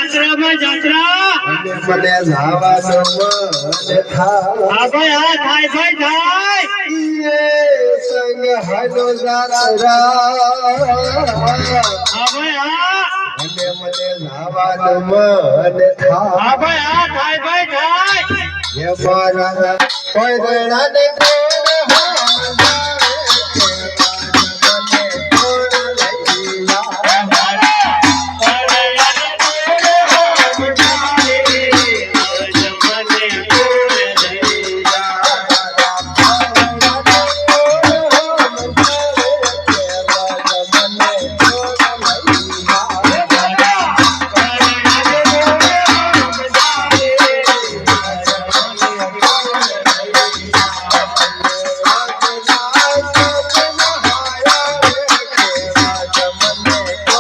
જાત્રા મને જાવાનો મન થાય હા ભાઈ હા થાય ભાઈ થાય સંગ હાલો જાત્રા હા ભાઈ હા મને જાવાનો મન થાય હા ભાઈ હા થાય ભાઈ થાય એ મારા કોઈ ગણા ને